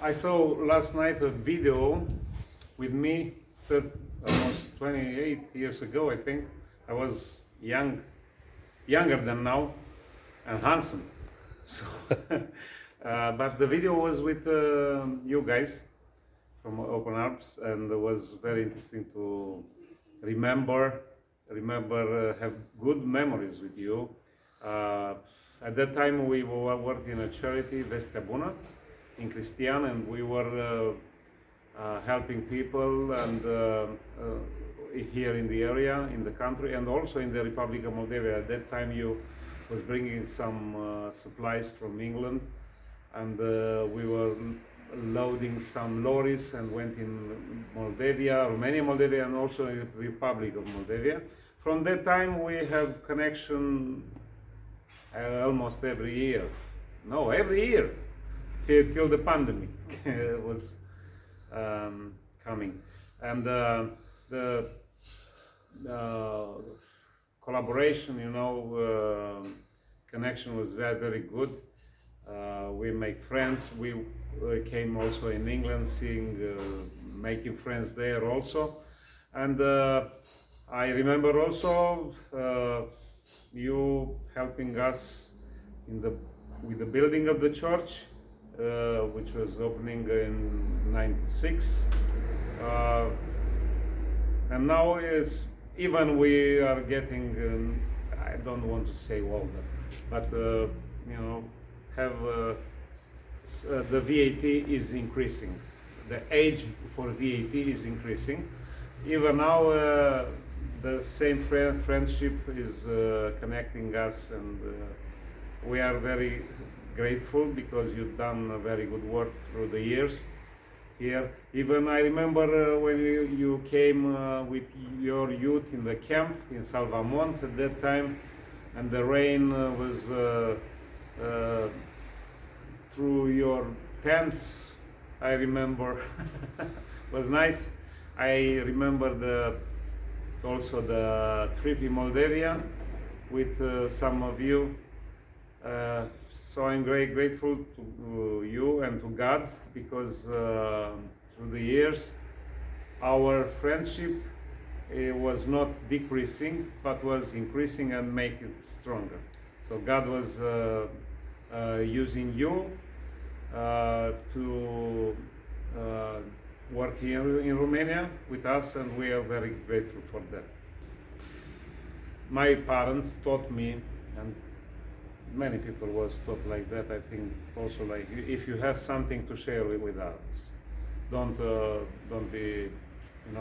I saw last night a video with me almost 28 years ago, I think. I was younger than now, and handsome. So, but the video was with you guys from Open Arms, and it was very interesting to remember, have good memories with you. At that time, we were working in a charity, Vestea Bună, in Cristian, and we were helping people and here in the area, in the country, and also in the Republic of Moldova. At that time, you was bringing some supplies from England, and we were loading some lorries and went in Moldavia, Romania, Moldavia, and also in the Republic of Moldova. From that time, we have connection almost every year. No, every year, till the pandemic was coming. And the collaboration, connection was very, very good. We make friends. We came also in England, making friends there also. And I remember also you helping us with the building of the church, which was opening in '96. And now even we are getting, I don't want to say older, but have the VAT is increasing. The age for VAT is increasing. Even now, the same friendship is connecting us, and we are very grateful because you've done a very good work through the years here. Even I remember when you came with your youth in the camp in Salvamont at that time, and the rain was through your pants. I remember was nice. I remember also the trip in Moldavia with some of you. So I'm very grateful to you and to God because through the years our friendship was not decreasing but was increasing and make it stronger. So God was using you to work here in Romania with us, and we are very grateful for that. My parents taught me, and many people was taught like that. I think also like if you have something to share with others, don't be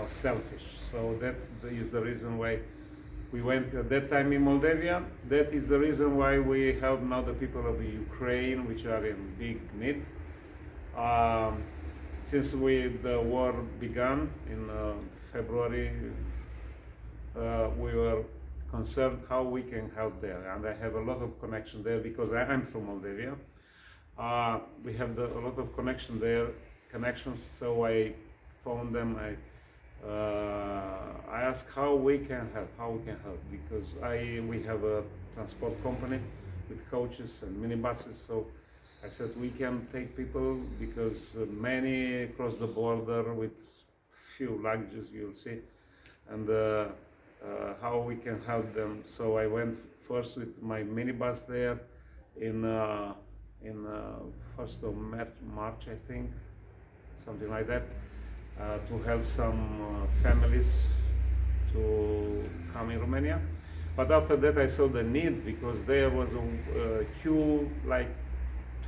selfish. So that is the reason why we went at that time in Moldavia. That is the reason why we help now the people of Ukraine, which are in big need. Since the war began in February, we were concerned how we can help there, and I have a lot of connection there because I'm from Moldavia. We have a lot of connections. So I phoned them. I asked how we can help because we have a transport company with coaches and minibuses. So I said we can take people because many cross the border with few luggages, you'll see, and how we can help them. So I went first with my minibus there in 1st of March, I think, something like that, to help some families to come in Romania. But after that I saw the need because there was a queue like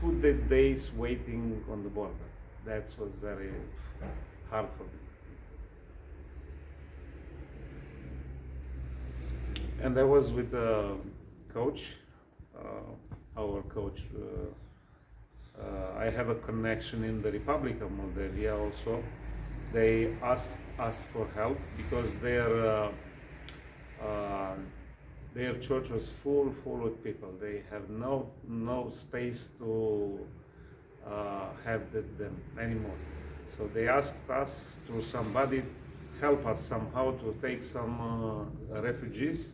2 days waiting on the border. That was very hard for me. And I was with the coach, our coach. I have a connection in the Republic of Moldova also. They asked us for help because their church was full with people. They have no space to have them anymore. So they asked us to somebody help us somehow to take some refugees.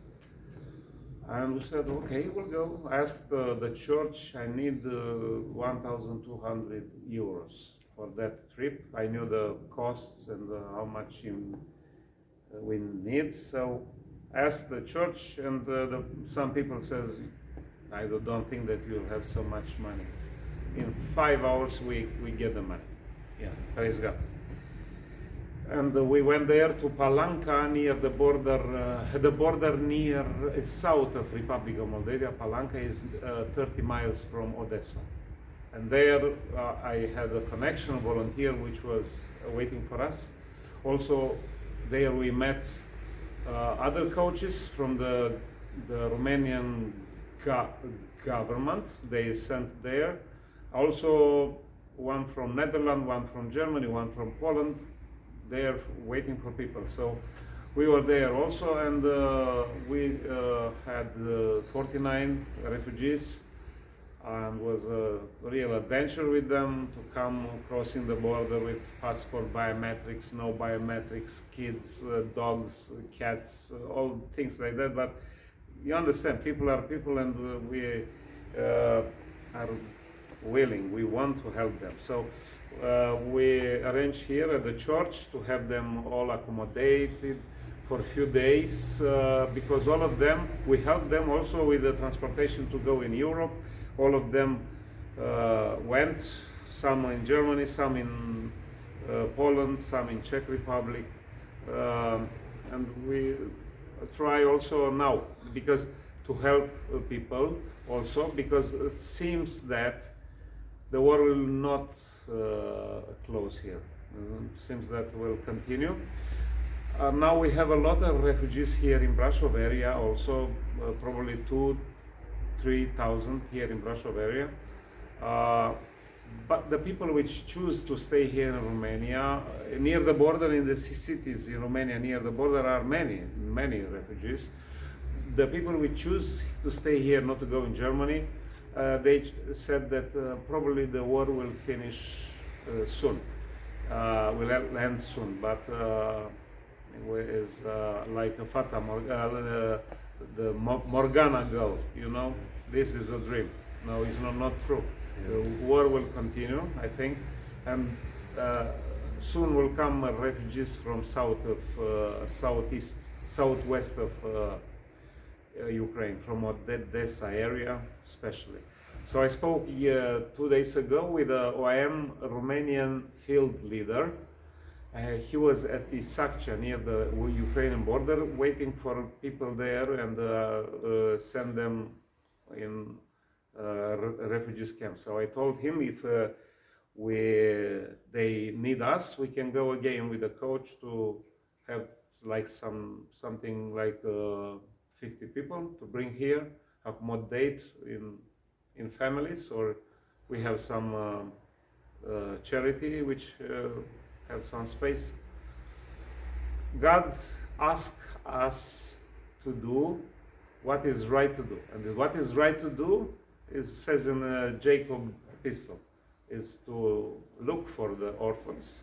And we said, okay, we'll go. I asked the church, I need 1,200 euros for that trip. I knew the costs and how much we need. So I asked the church, and some people says, I don't think that you'll have so much money. In 5 hours we get the money. Yeah, praise God. And we went there to Palanca, near the border near south of Republic of Moldova. Palanca is 30 miles from Odessa. And there I had a connection volunteer which was waiting for us. Also there we met other coaches from the Romanian government. They sent there. Also one from Netherlands, one from Germany, one from Poland. They are waiting for people. So we were there also, and we had 49 refugees, and was a real adventure with them to come crossing the border with passport, biometrics, no biometrics, kids, dogs, cats, all things like that. But you understand, people are people, and we are willing, we want to help them. So we arranged here at the church to have them all accommodated for a few days, because all of them, we helped them also with the transportation to go in Europe. All of them went, some in Germany, some in Poland, some in Czech Republic, and we try also now, because to help people also, because it seems that the war will not close here. Seems that will continue. Now we have a lot of refugees here in Brasov area, also probably 2,000-3,000 here in Brasov area. But the people which choose to stay here in Romania, near the border, in the cities in Romania, near the border are many refugees. The people which choose to stay here, not to go in Germany, they said that probably the war will finish soon, will end soon, but is like a Fata the Morgana girl, you know, this is a dream. No, it's not true. The war will continue, I think, and soon will come refugees from southwest of Ukraine, from Odessa area especially. So I spoke 2 days ago with a OAM Romanian field leader. He was at Isakcha near the Ukrainian border, waiting for people there and send them in refugees camp. So I told him if they need us, we can go again with the coach to have like something like 50 people to bring here, accommodate in families, or we have some charity which have some space. God asked us to do what is right to do, and what is right to do says in Jacob epistle, is to look for the orphans,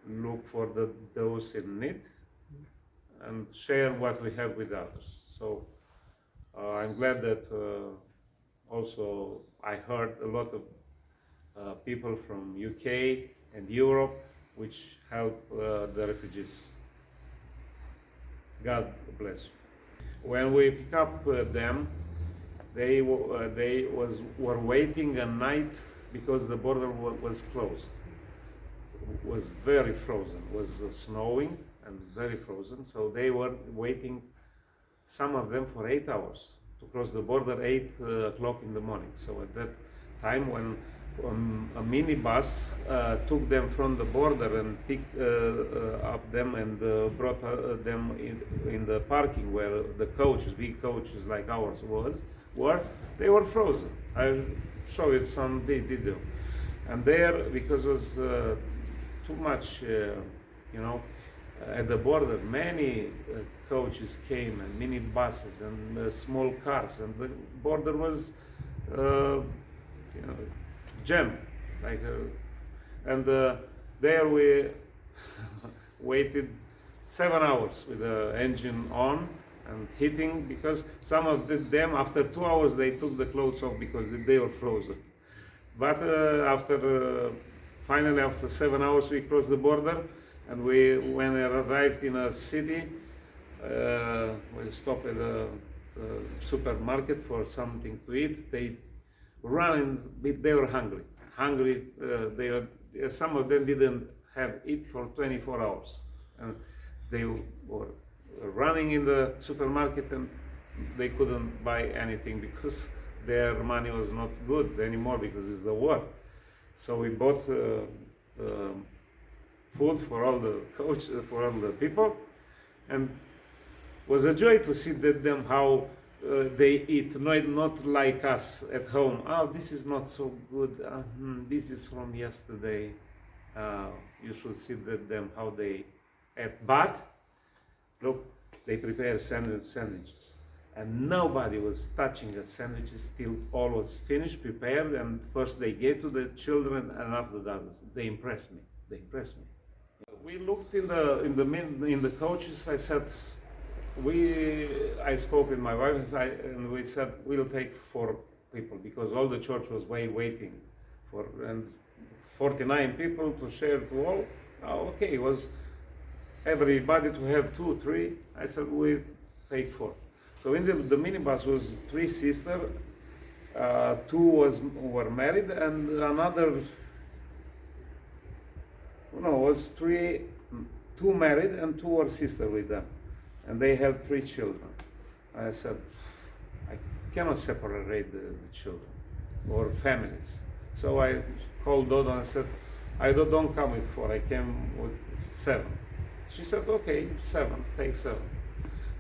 look for those in need, and share what we have with others. So I'm glad that also I heard a lot of people from UK and Europe which help the refugees. God bless you. When we pick up them, they were waiting a night because the border was closed. It was very frozen. It was snowing and very frozen. So they were waiting, some of them for 8 hours to cross the border, 8 o'clock in the morning. So at that time, when a minibus took them from the border and picked up them and brought them in the parking where the coaches, big coaches like ours they were frozen. I'll show you some video. And there, because it was too much, at the border, many coaches came and minibuses and small cars, and the border was, jammed. There we waited 7 hours with the engine on and heating, because some of them, after 2 hours, they took the clothes off because they were frozen. But finally, after 7 hours, we crossed the border, and when we arrived in a city, we stopped at a supermarket for something to eat. They ran, they were hungry. Some of them didn't have eat for 24 hours, and they were running in the supermarket, and they couldn't buy anything because their money was not good anymore because it's the war. So we bought food for all the for all the people, and it was a joy to see them how they eat, not like us at home. Oh, this is not so good. This is from yesterday. You should see them how they ate. But look, they prepare sandwiches, and nobody was touching the sandwiches till all was finished, prepared, and first they gave to the children, and after that they impressed me. We looked in the coaches. I said, I spoke with my wife, and we said we'll take 4 people because all the church was waiting for, and 49 people to share to all. Okay, it was everybody to have 2, 3. I said we take 4. So in the minibus was 3 sisters, 2 were married, and another was 2 married and 2 were sisters with them, and they have 3 children. I said I cannot separate the children or families. So I called Dodo and said, I don't come with 4, I came with 7. She said, okay, 7, take 7.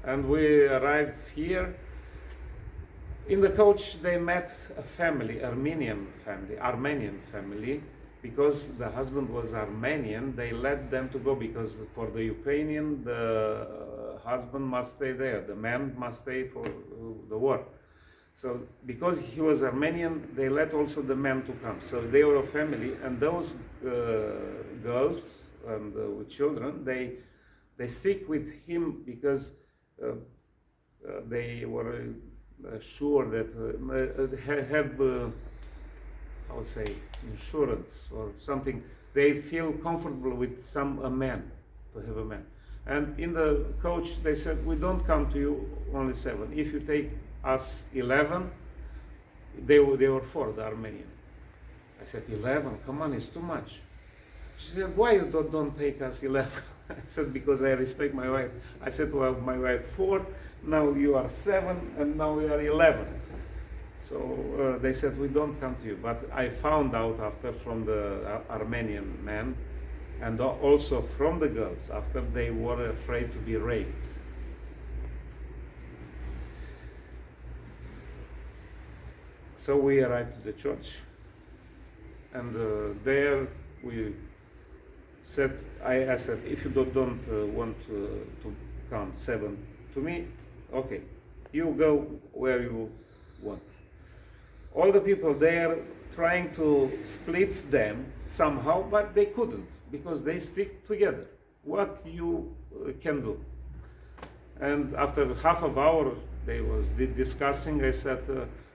And we arrived here. In the coach, they met a family, Armenian family, because the husband was Armenian. They let them to go because for the Ukrainian, the husband must stay there, the man must stay for the war. So because he was Armenian, they let also the men to come. So they were a family, and those girls and with children, they stick with him because they were sure that have how to say, insurance or something. They feel comfortable with a man, to have a man. And in the coach, they said, we don't come to you only 7. If you take us 11, they were 4, the Armenian. I said, 11? Come on, it's too much. She said, why you don't take us 11? I said, because I respect my wife. I said to my wife, 4, now you are 7, and now we are 11. So they said, we don't come to you. But I found out after from the Armenian man, and also from the girls, after they were afraid to be raped. So we arrived to the church, and there we said, I said, if you don't want to come 7 to me, okay, you go where you want. All the people there trying to split them somehow, but they couldn't because they stick together. What you can do? And after half an hour, they was discussing. I said,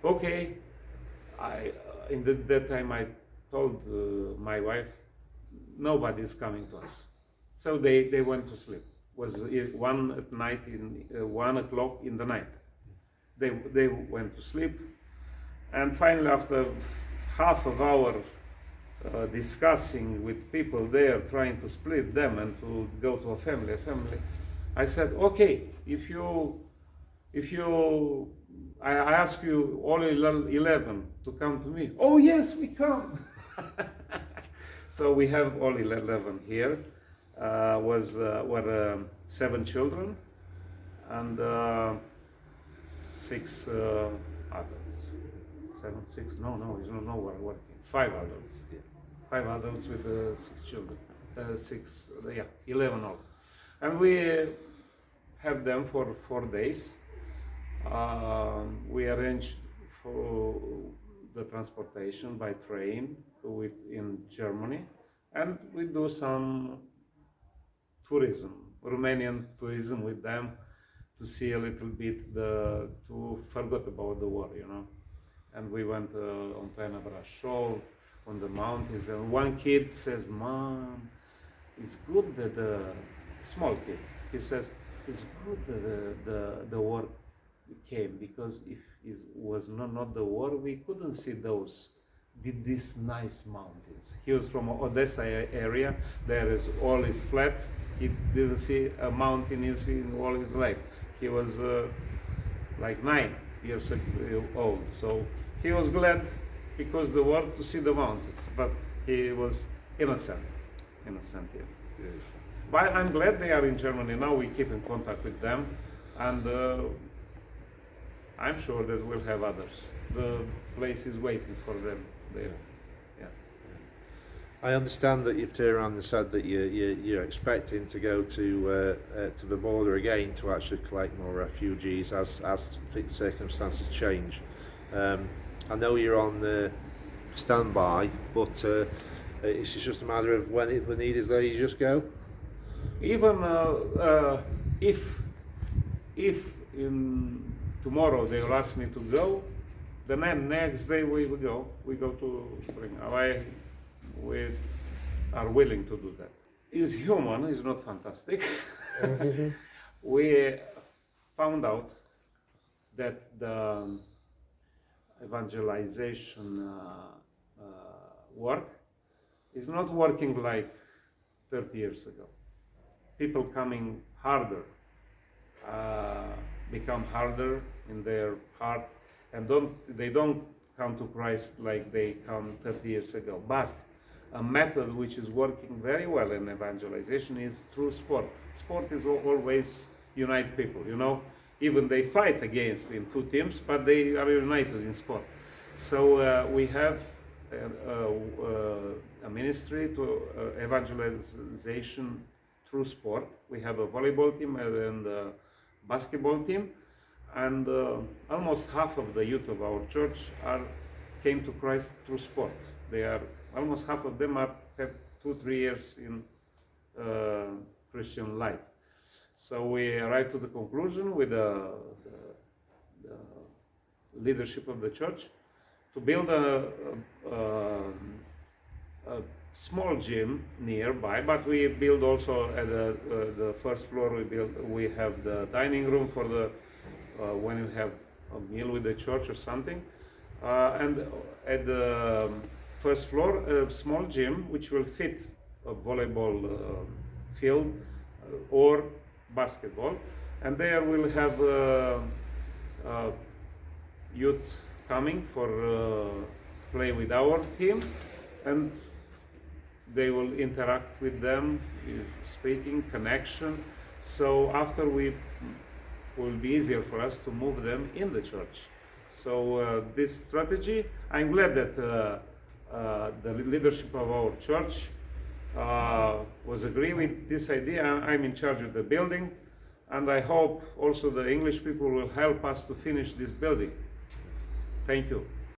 okay. In that time, I told my wife, nobody is coming to us. So they went to sleep. It was 1 at night, 1 o'clock in the night. They went to sleep. And finally, after half an hour discussing with people there, trying to split them and to go to a family, I said, okay, I ask you all 11 to come to me. Oh yes, we come. So we have all 11 here. Were 7 children and 6 adults. 7, 6? No, we're working. 5 adults. 5 adults with 6 children. 11 all. And we have them for 4 days. We arranged for the transportation by train in Germany, and we do some tourism, Romanian tourism with them, to see a little bit to forget about the war, and we went on Penabra Shoal on the mountains, and one kid says, "Mom, it's good that the small kid," he says, "it's good that the war came, because if it was not the war, we couldn't see these nice mountains." He was from Odessa area. There is all is flat. He didn't see a mountain in all his life. He was like 9 years old, so he was glad because the war to see the mountains, but he was innocent. Yeah. Beautiful. But I'm glad they are in Germany now. We keep in contact with them, and I'm sure that we'll have others. The place is waiting for them there. Yeah. I understand that you've turned around and said that you're expecting to go to the border again to actually collect more refugees as circumstances change. I know you're on standby, but it's just a matter of when the need is there, you just go. Even if tomorrow they will ask me to go, the next day we go to bring. We are willing to do that. It's human, it's not fantastic. We found out that the evangelization work is not working like 30 years ago. People coming harder, become harder in their heart, and they don't come to Christ like they come 30 years ago. But a method which is working very well in evangelization is through sport. Sport is always unite people, you know. Even they fight against in two teams, but they are united in sport. So we have a ministry to evangelization through sport. We have a volleyball team and a basketball team, and almost half of the youth of our church came to Christ through sport. They are almost half of them have 2-3 years in Christian life. So we arrived to the conclusion with the leadership of the church to build a small gym nearby, but we build also at the first floor. We have the dining room for the when you have a meal with the church or something, and at the first floor a small gym which will fit a volleyball field or basketball, and there we'll have youth coming for play with our team, and they will interact with them, speaking, connection. So after will be easier for us to move them in the church. So this strategy, I'm glad that the leadership of our church was agree with this idea. I'm in charge of the building, and I hope also the English people will help us to finish this building. Thank you.